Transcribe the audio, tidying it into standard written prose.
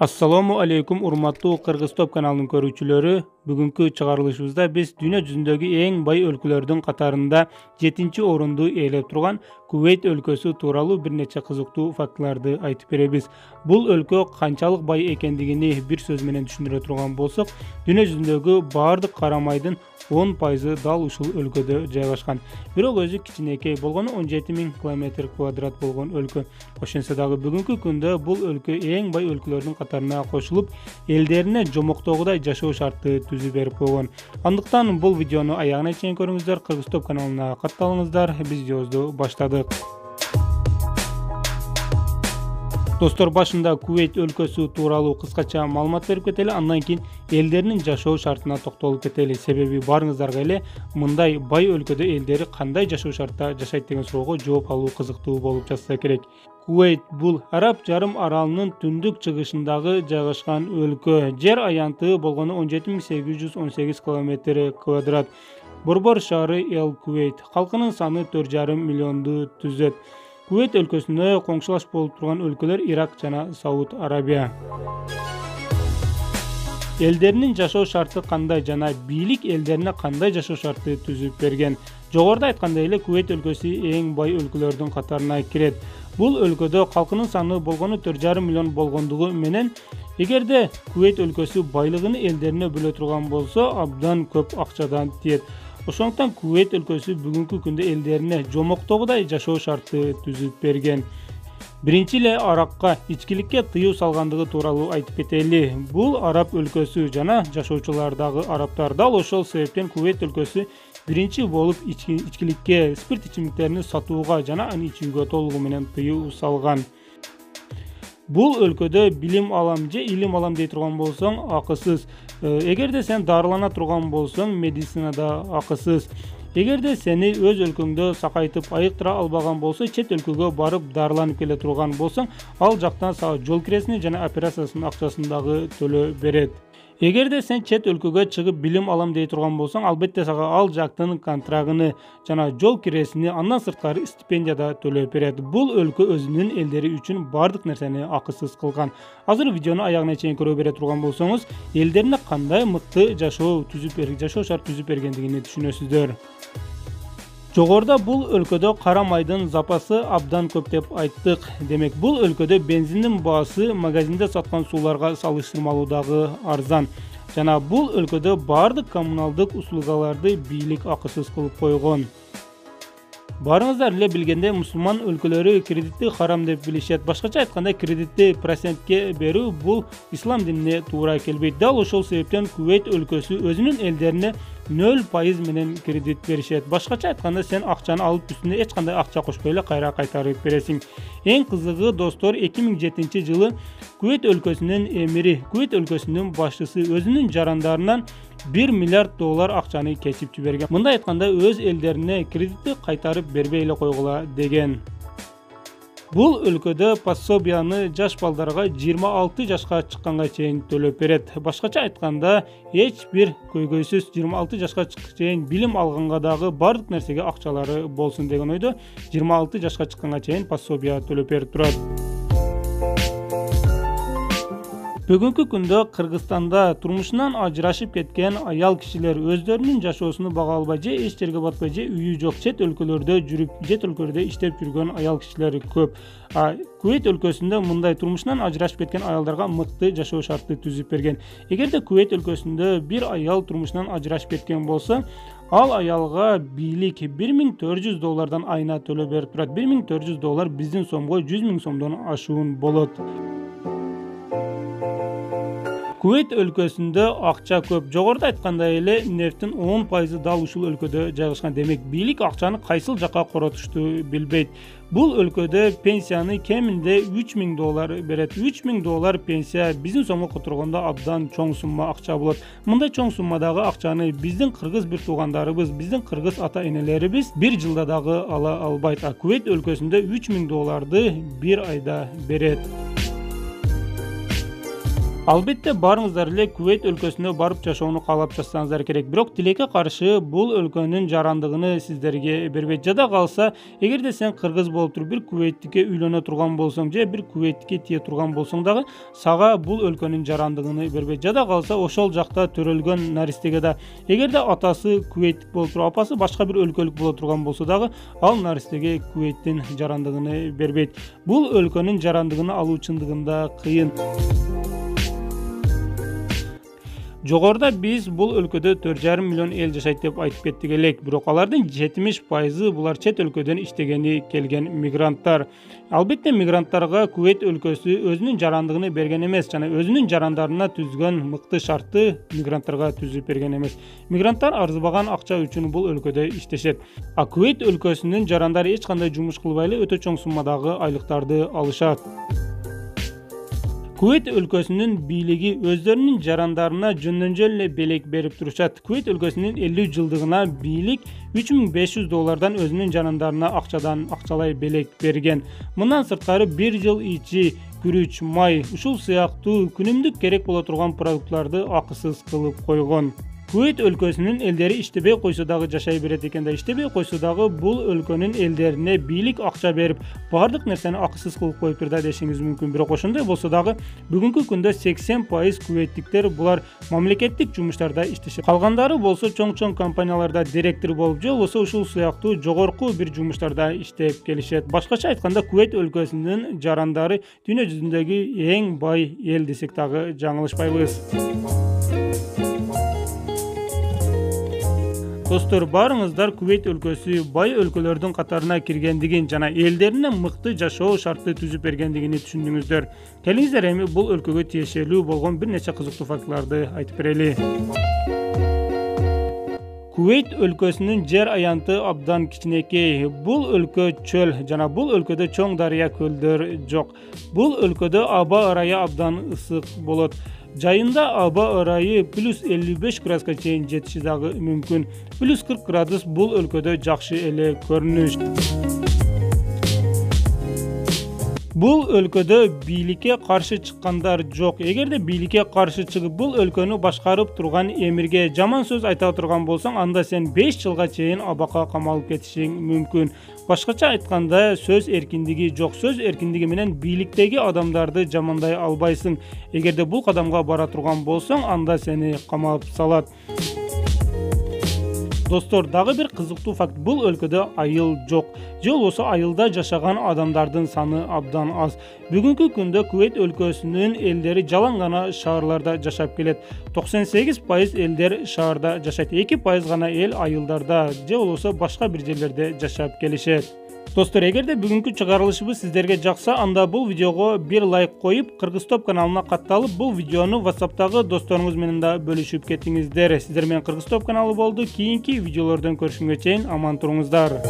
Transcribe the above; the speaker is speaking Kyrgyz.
Assalamu alaikum urmattуу Kırgız Top kanalının көрүүчүлөрү. Бүгүнкү чыгарылышыбызда биз дүйнө жүзүндөгү эң бай өлкөлөрдүн катарында 7-орунду ээлеп турган Кувейт өлкөсү тууралуу бир нече кызыктуу фактыларды айтып беребиз. Бул өлкө канчалык бай экендигини бир сөз менен түшүндүрө турган болсок, дүйнө жүзүндөгү баардык кара майдын 10% дал ушул өлкөдө жайгашкан. Бирок өзү кичинекей болгону 17.000 километр квадрат болгон өлкө. Ошентсе дагы бүгүнкү күндө бул өлкө эң бай өлкөлөрдүн катарына кошулуп, элдерине жомоктогудай жашоо шарты түзүп берип койгон. Андыктан бул видеону аягына чейин көрүңүздөр, Кыргыз Топ каналына катталыңыздар. Биз видеобузду баштадык. Достор, башында Кувейт өлкөсү тууралуу кыскача маалымат берип кетели, андан кийин элдеринин жашоо шартына токтолуп кетели. Себеби баарыңыздарга эле мындай бай өлкөдө элдери кандай жашоо шартта жашайт деген суроого жооп алуу кызыктуу болуп жатса керек. Кувейт бул Араб жарым аралынын түндүк чыгышындагы жайгашкан өлкө. Жер аянты болгону 17.818 километр квадрат. Борбор шаары Эл Кувейт. Калкынын саны 4,5 миллионду түзөт. Кувейт өлкөсүнө коңшулаш болуп турган өлкөлөр Ирак жана Сауд Арабия. Элдеринин жашоо шарты кандай жана бийлик элдерине кандай жашоо шарты түзүп берген? Жогоруда айткандай эле Кувейт өлкөсү эң бай өлкөлөрдүн катарына кирет. Бул өлкөдө калкынын саны болгону 4,5 миллион болгондугу менен, эгерде Кувейт өлкөсү байлыгын элдерине бөлө турган болсо, абдан көп акчадан тиет. Ошондуктан Кувейт өлкөсү бүгүнкү күндө элдерине жомоктогудай жашоо шарты түзүп берген. Биринчи эле аракка, ичкиликке тыюу салгандыгы тууралуу айтып кетели. Бул араб өлкөсү жана жашоочулардагы арабтар. Дал ошол себептен Кувейт өлкөсү биринчи болуп ичкиликке, спирт ичимдиктерин сатууга жана аны ичүүгө толугу менен тыюу салган. Бул өлкөдө билим алам же илим алам дей турган болсоң, акысыз. Эгерде сен дарылана турган болсоң, медицинада акысыз. Эгерде сени өз өлкөңдө сакайтып айыктыра албаган болсо, чет өлкөгө барып дарыланып келе турган болсоң, ал жактан сага жол киресини жана операциясынын акчасын дагы төлөө берет. Эгерде сен чет өлкөгө чыгып билим алам дей турган болсоң, албетте сага ал жактын контрагыны жана жол киресини, андан сырткары стипендия да төлөп берет. Бул өлкө өзүнүн элдери үчүн бардык нерсени акысыз кылган. Азыр видеону аягына чейин көрө бере турган болсоңуз, элдерине кандай мыкты жашоо шарт түзүп бергендигини түшүнөсүздөр. Жогоруда бул өлкөдө кара майдын запасы абдан көп деп айттык. Демек, бул өлкөдө бензиндин баасы магазинде саткан сууларга салыштырмалуу дагы арзан. Жана бул өлкөдө бардык коммуналдык услугаларды бийлик акысыз кылып койгон. Баарыңыздар эле билгендей, мусулман өлкөлөрү кредитти харам деп билишет. Башкача айтканда, кредитти процентке берүү бул ислам динине туура келбейт. Дал ошол себептен Кувейт өлкөсү өзүнүн элдерине 0% менен кредит беришет. Башкача айтканда, сен акчаны алып үстүнө эч кандай акча кошпой эле кайра кайтарып бересиң. Эң кызыгы, достор, 2007 жылы Кувейт өлкөсүнүн эмири, Кувейт өлкөсүнүн башчысы өзүнүн жарандарынан $1 миллиард акчаны кесип жиберген. Мындай айтканда, өз элдерине кредитти кайтарып бербей эле койгула деген. Бул өлкөдө пособияны жаш балдарга 26 жашка чыкканга чейин төлөп берет. Башкача айтканда, эч бир көйгөйсүз 26 жашка чейин билим алганга дагы бардык нерсеге акчалары болсун деген ойдо 26 жашка чыкканга чейин пособия төлөп берип турат. Бүгүнкү күндө Кыргызстанда турмушунан ажырашып кеткен аял кишилер өздөрүнүн жашоосуну бага албай, же эч жерге батпай, же үйү жок, чет өлкөлөрдө жүрүп, чет өлкөлөрдө иштеп жүргөн аял кишилер көп. Кувейт өлкөсүндө мындай турмушунан ажырашып кеткен аялдарга мыкты жашоо шарты түзүп берген. Эгерде Кувейт өлкөсүндө бир аял турмушунан ажырашып кеткен болсо, ал аялга бийлик $1,400 айына төлөп берип турат. $1,400 биздин сомго 100 000 сомдон ашуун болот. Кувейт өлкөсүндө акча көп. Жогоруда айткандай эле, нефтин 10% дал ушул өлкөдө жайгашкан. Демек, бийлик акчаны кайсыл жакка коротушту билбейт. Бул өлкөдө пенсияны кеминде $3,000 берет. $3,000 пенсия биздин сомго которгондо абдан чоң сумма акча болот. Мындай чоң суммадагы акчаны биздин кыргыз бир туугандарыбыз, биздин кыргыз ата-энелерибиз бир жылда дагы ала албайт. Кувейт өлкөсүндө $3,000 бир айда берет. Албетте барыңыздар эле Кувейт өлкөсүнө барып жашоону каалап жатсаңыздар керек. Бирок тилекке каршы бул өлкөнүн жарандыгын сиздерге бербейт. Жада калса, эгерде сен кыргыз болуп туруп бир кувейттикке үйлөнө турган болсоң же бир кувейттикке тие турган болсоң дагы сага бул өлкөнүн жарандыгын бербейт. Жада калса ошол жакта төрөлгөн наристеге да эгерде атасы кувейттик болуп туруп апасы башка бир өлкөлүк боло турган болсо дагы ал наристеге Кувейттин жарандыгын бербейт. Бул өлкөнүн жарандыгын алуу чындыгында кыйын. Жогоруда биз бул өлкөдө 4,5 миллион эл жашайт деп айтып кеттик элек, бирок алардын 70% булар чет өлкөдөн иштегени келген мигранттар. Албетте мигранттарга Кувейт өлкөсү өзүнүн жарандыгын берген эмес жана өзүнүн жарандарына түзгөн мыкты шартты мигранттарга түзүп берген эмес. Мигранттар арзыбаган акча үчүн бул өлкөдө иштешет. А Кувейт өлкөсүнүн жарандары эч кандай жумуш кылбай эле өтө чоң суммадагы айлыктарды алышат. Кувейт өлкөсүнүн бийлиги өздөрүнүн жарандарына жөндөн-жөн эле белек берип турушат. Кувейт өлкөсүнүн 50 жылдыгына бийлик $3,500 өзүнүн жарандарына акчалай белек берген. Мындан сырткары 1 жыл ичи күрүч, май, ушул сыяктуу күнүмдүк керек боло турган продуктларды акысыз кылып койгон. Кувейт өлкөсүнүн элдери иштебей койсо дагы жашай берет экен да, иштебей койсо дагы бул өлкөнүн элдерине бийлик акча берип, бардык нерсени акысыз кылып коюптур да дешиңиз мүмкүн. Бирок ошондой болсо дагы бүгүнкү күндө 80% кувейттиктер булар мамлекеттик жумуштарда иштешет. Калгандары болсо чоң компанияларда директор болуп же болбосо ушул сыяктуу жогорку бир жумуштарда иштеп келишет. Башкача айтканда Кувейт өлкөсүнүн жарандары дүйнө жүзүндөгү эң бай эл десек дагы жаңылышпайбыз. Достор, барыңыздар Кувейт өлкөсү бай өлкөлөрдүн катарына киргендигин жана элдерине мыкты жашоо шартты түзүп бергендигин түшүндүңүздөр. Келиңиздер эми бул өлкөгө тиешелүү болгон бир нече кызыктуу фактыларды айтып берели. Кувейт өлкөсүнүн жер аянты абдан кичинекей. Бул өлкө чөл жана бул өлкөдө чоң дарыя, көлдөр жок. Бул өлкөдө аба ырайы абдан ысык болот. Жайында аба ырайы плюс 55 градуска чейин жетиши дагы мүмкүн. Плюс 40 градус бул өлкөдө жакшы эле көрүнүш. Бул өлкөдө бийликке каршы чыккандар жок. Эгерде бийликке каршы чыгып бул өлкөнү башкарып турган эмирге жаман сөз айта турган болсоң, анда сен 5 жылга чейин абакка камалып кетишиң мүмкүн. Башкача айтканда, сөз эркиндиги жок. Сөз эркиндиги менен бийликтеги адамдарды жамандай албайсың. Эгерде бул кадамга бара турган болсоң, анда сени камап салат. Достор, дагы бир кызыктуу факт: бул өлкөдө айыл жок. Же болбосо айылда жашаган адамдардын саны абдан аз. Бүгүнкү күндө Кувейт өлкөсүнүн элдери жалаң гана шаарларда жашап келет. 98% элдер шаарда жашайт. 2% гана эл айылдарда же болбосо башка бир жерлерде жашап келишет. Достор, эгерде бүгүнкү чыгарылышыбыз сиздерге жакса, анда бул видеого бир лайк коюп, Кыргыз Топ каналына катталып, бул видеону WhatsApp'тагы досторуңуз менен да бөлүшүп кетиңиздер. Сиздер менен Кыргыз Топ каналы болду. Кийинки видеолордон көрүшкөнгө чейин аман туруңуздар.